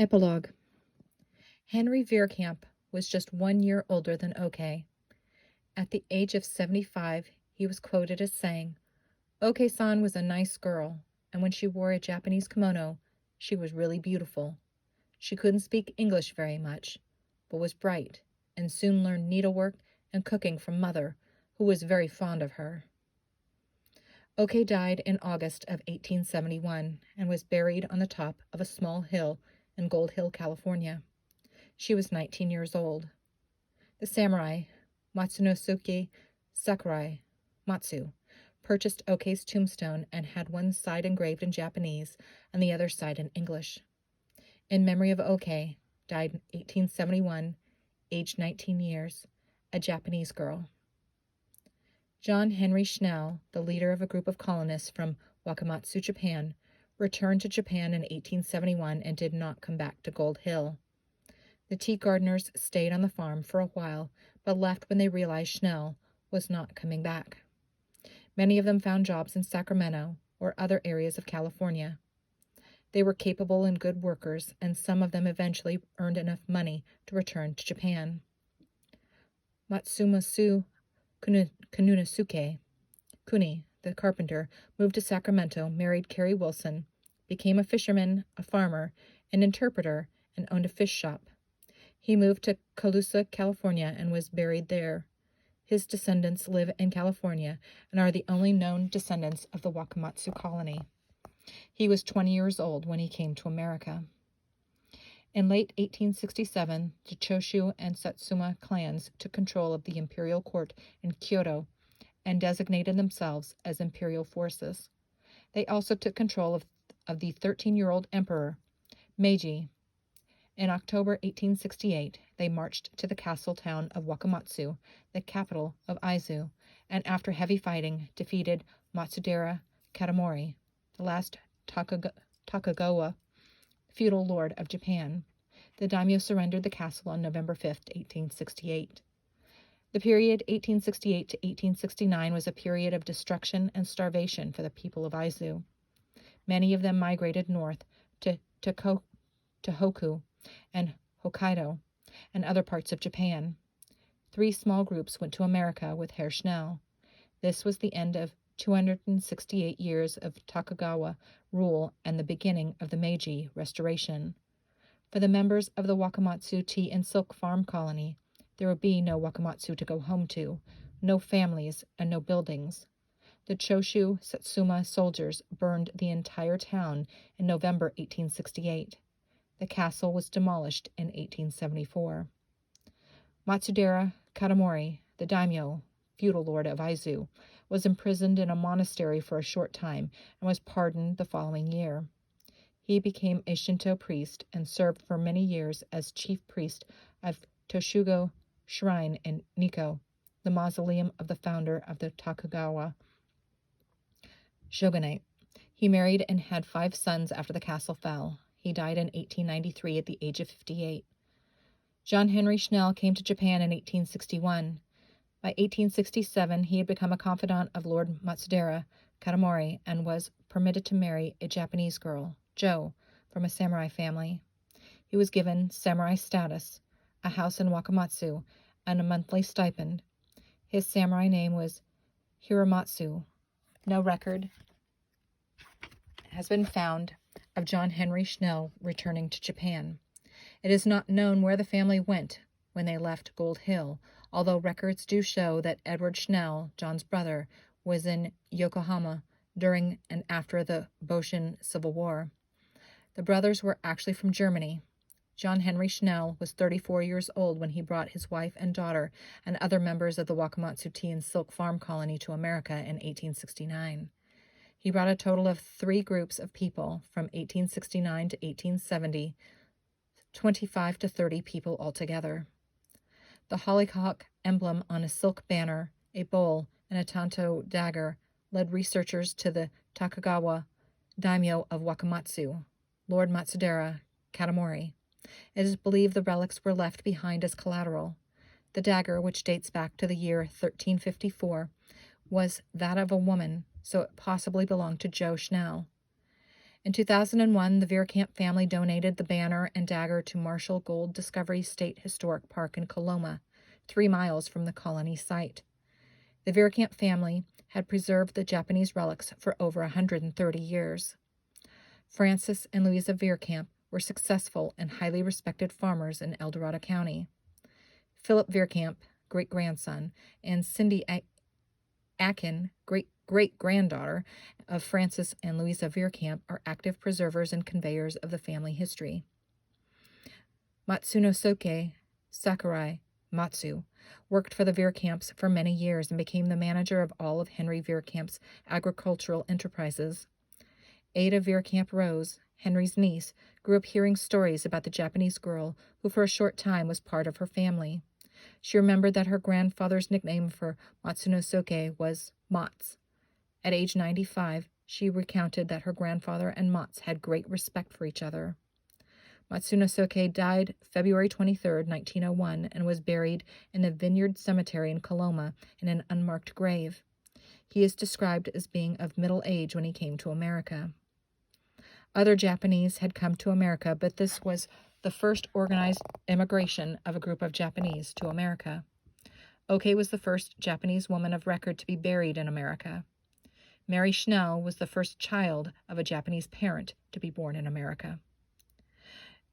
Epilogue. Henry Veerkamp was just 1 year older than Okei. At the age of 75, he was quoted as saying, "Okei-san was a nice girl, and when she wore a Japanese kimono, she was really beautiful. She couldn't speak English very much, but was bright, and soon learned needlework and cooking from Mother, who was very fond of her." Okei died in August of 1871 and was buried on the top of a small hill in Gold Hill, California. She was 19 years old. The samurai, Matsunosuke Sakurai Matsu, purchased Okei's tombstone and had one side engraved in Japanese and the other side in English. In memory of Okei, died in 1871, aged 19 years, a Japanese girl. John Henry Schnell, the leader of a group of colonists from Wakamatsu, Japan, returned to Japan in 1871 and did not come back to Gold Hill. The tea gardeners stayed on the farm for a while, but left when they realized Schnell was not coming back. Many of them found jobs in Sacramento or other areas of California. They were capable and good workers, and some of them eventually earned enough money to return to Japan. Matsumasu Kuninosuke Kuni, the carpenter, moved to Sacramento, married Carrie Wilson, became a fisherman, a farmer, an interpreter, and owned a fish shop. He moved to Colusa, California, and was buried there. His descendants live in California and are the only known descendants of the Wakamatsu colony. He was 20 years old when he came to America. In late 1867, the Choshu and Satsuma clans took control of the imperial court in Kyoto and designated themselves as imperial forces. They also took control of the 13-year-old emperor, Meiji. In October 1868, they marched to the castle town of Wakamatsu, the capital of Aizu, and after heavy fighting, defeated Matsudaira Katamori, the last Tokugawa feudal lord of Japan. The daimyo surrendered the castle on November 5, 1868. The period 1868 to 1869 was a period of destruction and starvation for the people of Aizu. Many of them migrated north to Tohoku and Hokkaido and other parts of Japan. 3 small groups went to America with Herr Schnell. This was the end of 268 years of Tokugawa rule and the beginning of the Meiji Restoration. For the members of the Wakamatsu Tea and Silk Farm Colony, there would be no Wakamatsu to go home to, no families, and no buildings. The Choshu Satsuma soldiers burned the entire town in November 1868. The castle was demolished in 1874. Matsudaira Katamori, the daimyo, feudal lord of Aizu, was imprisoned in a monastery for a short time and was pardoned the following year. He became a Shinto priest and served for many years as chief priest of Toshugo Shrine in Nikko, the mausoleum of the founder of the Tokugawa shogunate. He married and had 5 sons after the castle fell. He died in 1893 at the age of 58. John Henry Schnell came to Japan in 1861. By 1867, he had become a confidant of Lord Matsudaira Katamori and was permitted to marry a Japanese girl, Jo, from a samurai family. He was given samurai status, a house in Wakamatsu, and a monthly stipend. His samurai name was Hiramatsu. No record has been found of John Henry Schnell returning to Japan. It is not known where the family went when they left Gold Hill, although records do show that Edward Schnell, John's brother, was in Yokohama during and after the Boshin Civil War. The brothers were actually from Germany. John Henry Schnell was 34 years old when he brought his wife and daughter and other members of the Wakamatsu Tea and Silk Farm Colony to America in 1869. He brought a total of 3 groups of people from 1869 to 1870, 25 to 30 people altogether. The hollyhock emblem on a silk banner, a bowl, and a tanto dagger led researchers to the Tokugawa daimyo of Wakamatsu, Lord Matsudaira Katamori. It is believed the relics were left behind as collateral. The dagger, which dates back to the year 1354, was that of a woman, so it possibly belonged to Jo Schnell. In 2001, the Veerkamp family donated the banner and dagger to Marshall Gold Discovery State Historic Park in Coloma, 3 miles from the colony site. The Veerkamp family had preserved the Japanese relics for over 130 years. Francis and Louisa Veerkamp were successful and highly respected farmers in El Dorado County. Philip Veerkamp, great-grandson, and Cindy Akin, great-great-granddaughter of Francis and Louisa Veerkamp, are active preservers and conveyors of the family history. Matsunosuke Sakurai Matsu worked for the Veerkamps for many years and became the manager of all of Henry Veerkamp's agricultural enterprises. Ada Veerkamp Rose, Henry's niece, grew up hearing stories about the Japanese girl who for a short time was part of her family. She remembered that her grandfather's nickname for Matsunosuke was Mats. At age 95, she recounted that her grandfather and Mats had great respect for each other. Matsunosuke died February 23, 1901, and was buried in the Vineyard Cemetery in Coloma in an unmarked grave. He is described as being of middle age when he came to America. Other Japanese had come to America, but this was the first organized immigration of a group of Japanese to America. Okei was the first Japanese woman of record to be buried in America. Mary Schnell was the first child of a Japanese parent to be born in America.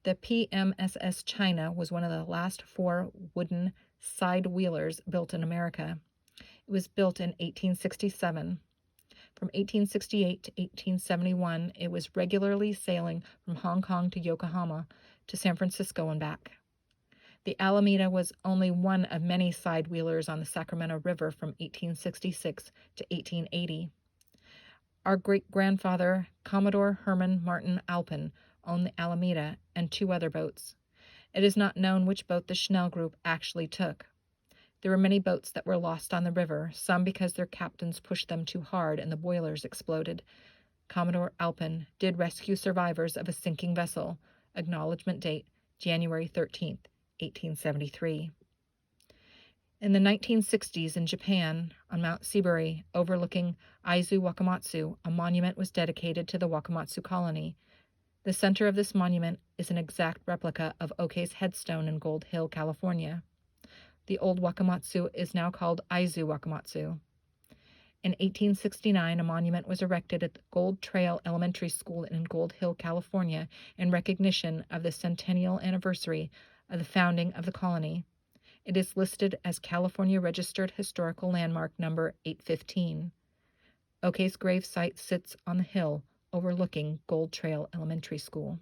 The PMSS China was one of the last 4 wooden side wheelers built in America. It was built in 1867. From 1868 to 1871, it was regularly sailing from Hong Kong to Yokohama to San Francisco and back. The Alameda was only one of many side wheelers on the Sacramento River from 1866 to 1880. Our great-grandfather, Commodore Herman Martin Alpin, owned the Alameda and 2 other boats. It is not known which boat the Schnell Group actually took. There were many boats that were lost on the river, some because their captains pushed them too hard and the boilers exploded. Commodore Alpin did rescue survivors of a sinking vessel. Acknowledgement date, January 13, 1873. In the 1960s in Japan, on Mount Seabury, overlooking Aizu Wakamatsu, a monument was dedicated to the Wakamatsu colony. The center of this monument is an exact replica of Okei's headstone in Gold Hill, California. The old Wakamatsu is now called Aizu Wakamatsu. In 1869, a monument was erected at the Gold Trail Elementary School in Gold Hill, California, in recognition of the centennial anniversary of the founding of the colony. It is listed as California Registered Historical Landmark number 815. Okei's grave site sits on the hill overlooking Gold Trail Elementary School.